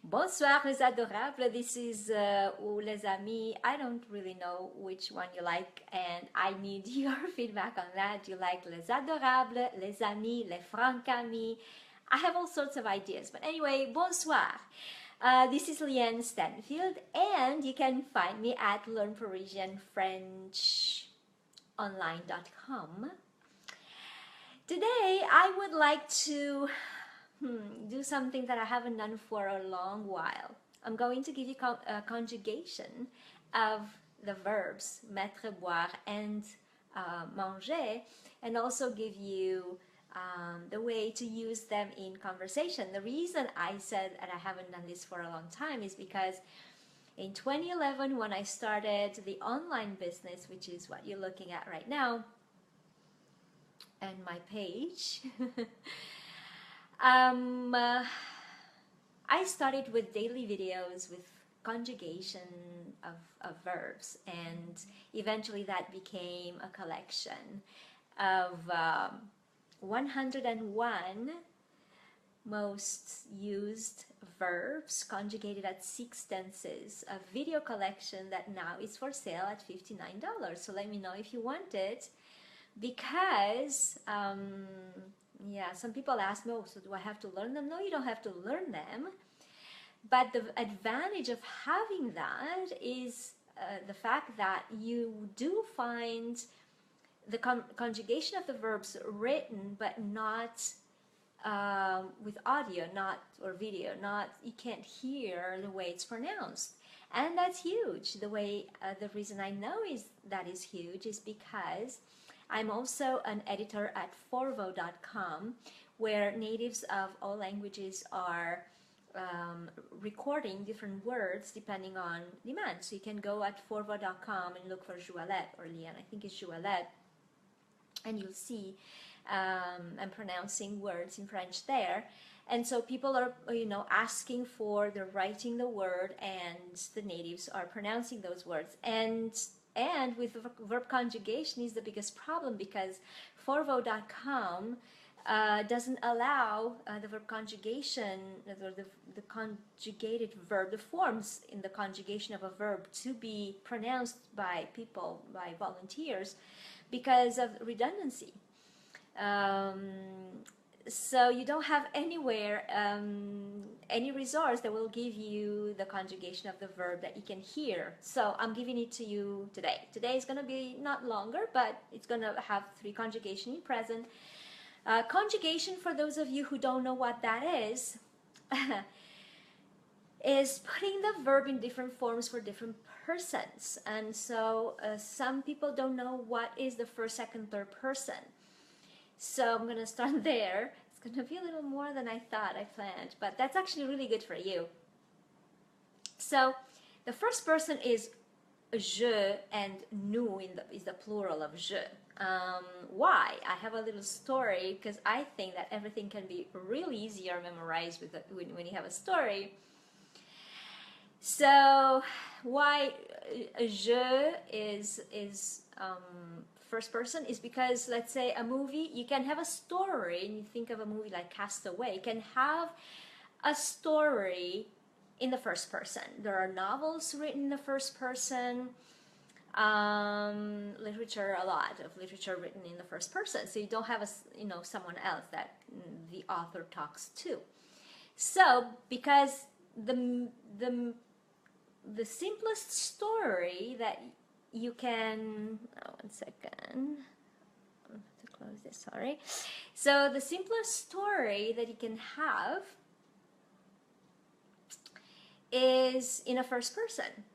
Bonsoir les adorables, this is ou les amis. I don't really know which one you like and I need your feedback on that. Do you like les adorables, les amis, les francs amis? I have all sorts of ideas, but anyway, bonsoir. This is Llyane Stanfield and you can find me at Learn Parisian French online.com. Today I would like to do something that I haven't done for a long while. I'm going to give you a conjugation of the verbs mettre, boire, and manger, and also give you the way to use them in conversation. The reason I said that I haven't done this for a long time is because in 2011, when I started the online business, which is what you're looking at right now, and my page, I started with daily videos with conjugation of verbs, and eventually that became a collection of 101 most used verbs conjugated at 6 tenses, a video collection that now is for sale at $59. So let me know if you want it, because yeah, some people ask me, oh, so do I have to learn them? No, you don't have to learn them. But the advantage of having that is the fact that you do find the conjugation of the verbs written, but not with audio, not or video, not you can't hear the way it's pronounced, and that's huge. The reason I know that is huge is because I'm also an editor at forvo.com, where natives of all languages are recording different words depending on demand. So you can go at forvo.com and look for J'Ouellette or Llyane, I think it's J'Ouellette, and you'll see I'm pronouncing words in French there. And so people are, asking for, they're writing the word, and the natives are pronouncing those words. And with verb conjugation is the biggest problem, because forvo.com doesn't allow the verb conjugation, the conjugated verb, the forms in the conjugation of a verb to be pronounced by people, by volunteers, because of redundancy. So you don't have anywhere any resource that will give you the conjugation of the verb that you can hear. So I'm giving it to you today. Today is going to be not longer, but it's going to have 3 conjugation in present. Conjugation, for those of you who don't know what that is putting the verb in different forms for different persons. And so some people don't know what is the first, second, third person. So I'm going to start there. It's going to be a little more than I thought I planned, but that's actually really good for you. So the first person is je, and nous is the plural of je. Why? I have a little story, because I think that everything can be really easier memorized when you have a story. So why je is first person is because, let's say, a movie, you can have a story, and you think of a movie like Castaway, you can have a story in the first person. There are novels written in the first person, literature, a lot of literature written in the first person, so you don't have someone else that the author talks to. So because the simplest story that you can, one second, I have to close this, sorry. So the simplest story that you can have is in a first person.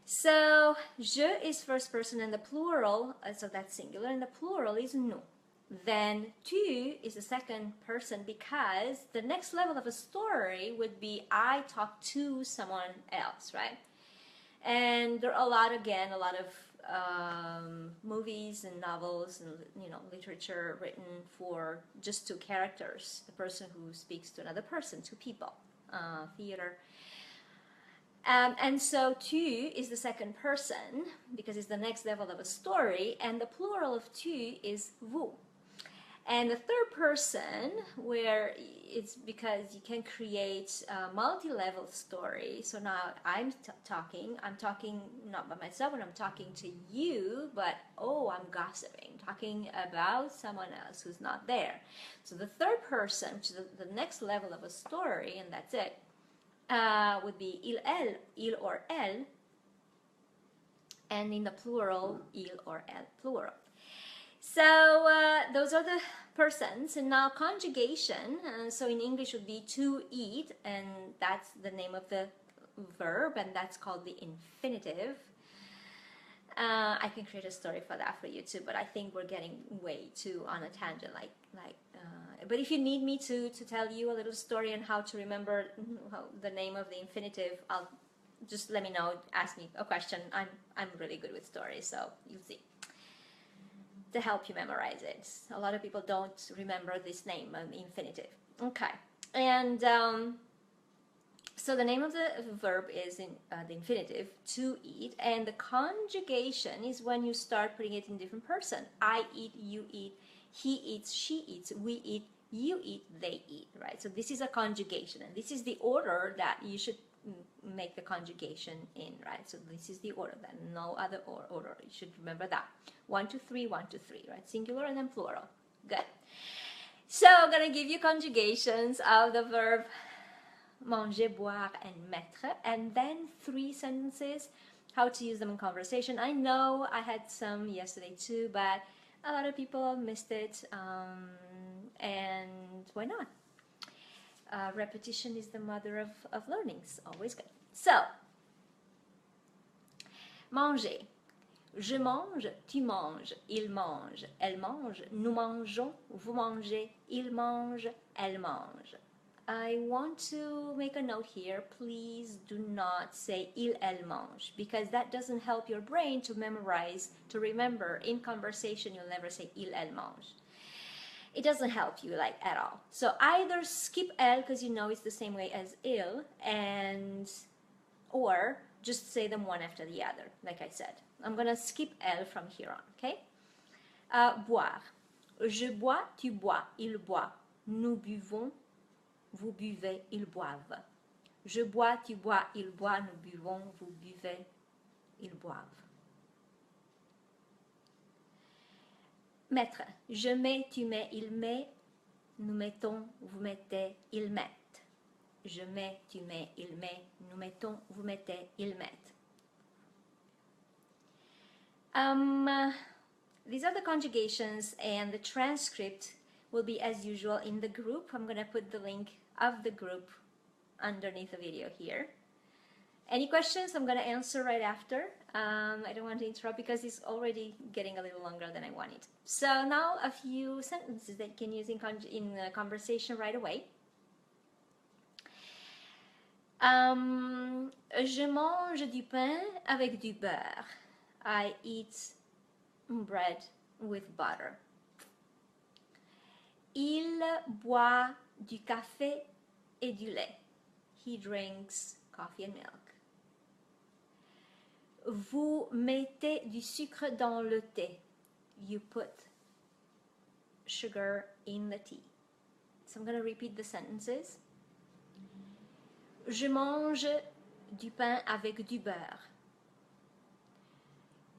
So je is first person, and the plural, so that's singular, and the plural is nous. Then tu is the second person, because the next level of a story would be I talk to someone else, right? And there are a lot of movies and novels and literature written for just 2 characters, the person who speaks to another person, 2 people, theater. And so tu is the second person, because it's the next level of a story, and the plural of tu is vous. And the third person, where it's because you can create a multi-level story. So now I'm talking not by myself when I'm talking to you, but I'm gossiping, talking about someone else who's not there. So the third person, which is the next level of a story, and that's it, would be il or elle, and in the plural, il or elle, plural. So those are the persons. And now conjugation, so in English would be to eat, and that's the name of the verb, and that's called the infinitive. I can create a story for that for you too, but I think we're getting way too on a tangent. But if you need me to tell you a little story on how to remember the name of the infinitive, I'll just let me know. Ask me a question. I'm really good with stories, so you'll see. To help you memorize it. A lot of people don't remember this name, infinitive. Okay, and so the name of the verb is in the infinitive, to eat, and the conjugation is when you start putting it in different person. I eat, you eat, he eats, she eats, we eat, you eat, they eat, right? So this is a conjugation, and this is the order that you should make the conjugation in, right? So this is the order, then no other order. You should remember that. 1, 2, 3, 1, 2, 3, right? Singular and then plural. Good. So I'm gonna give you conjugations of the verb manger, boire, and mettre, and then 3 sentences, how to use them in conversation. I know I had some yesterday too, but a lot of people missed it, and why not? Repetition is the mother of learning. It's always good. So, manger. Je mange, tu manges, il mange, elle mange, nous mangeons, vous mangez, il mange, elle mange. I want to make a note here. Please do not say il, elle mange, because that doesn't help your brain to memorize, to remember. In conversation, you'll never say il, elle mange. It doesn't help you at all. So either skip elle, because you know it's the same way as il, or just say them one after the other, like I said. I'm gonna skip elle from here on, okay? Boire. Je bois, tu bois, il boit. Nous buvons, vous buvez, ils boivent. Je bois, tu bois, il boit, nous buvons, vous buvez, ils boivent. Mettre. Je mets, tu mets, il met. Nous mettons, vous mettez, ils mettent. Je mets, tu mets, il met. Nous mettons, vous mettez, ils mettent. These are the conjugations, and the transcript will be as usual in the group. I'm going to put the link of the group underneath the video here. Any questions? I'm going to answer right after. I don't want to interrupt because it's already getting a little longer than I wanted. So now a few sentences that you can use in conversation right away. Je mange du pain avec du beurre. I eat bread with butter. Il boit du café et du lait. He drinks coffee and milk. Vous mettez du sucre dans le thé. You put sugar in the tea. So I'm going to repeat the sentences. Je mange du pain avec du beurre.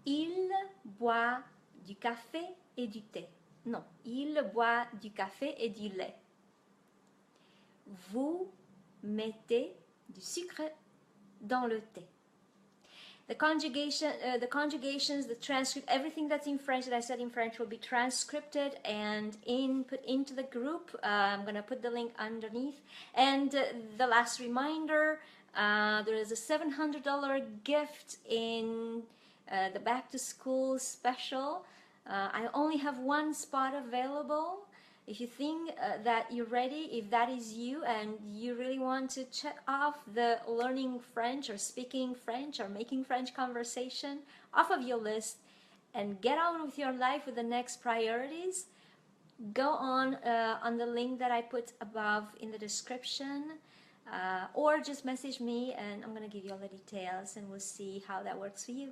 Il boit du café et du thé. Non, il boit du café et du lait. Vous mettez du sucre dans le thé. The conjugations, the transcript, everything that's in French that I said in French will be transcripted and put into the group. I'm going to put the link underneath. And the last reminder, there is a $700 gift in the back to school special. I only have one spot available. If you think that you're ready, if that is you and you really want to check off the learning French or speaking French or making French conversation off of your list and get on with your life with the next priorities, go on the link that I put above in the description, or just message me and I'm going to give you all the details and we'll see how that works for you.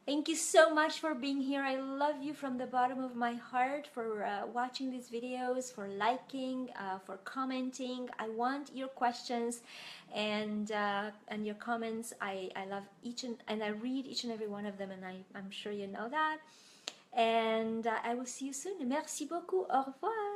Thank you so much for being here. I love you from the bottom of my heart for watching these videos, for liking, for commenting. I want your questions and your comments. I love and I read each and every one of them, and I'm sure you know that. And I will see you soon. Merci beaucoup. Au revoir.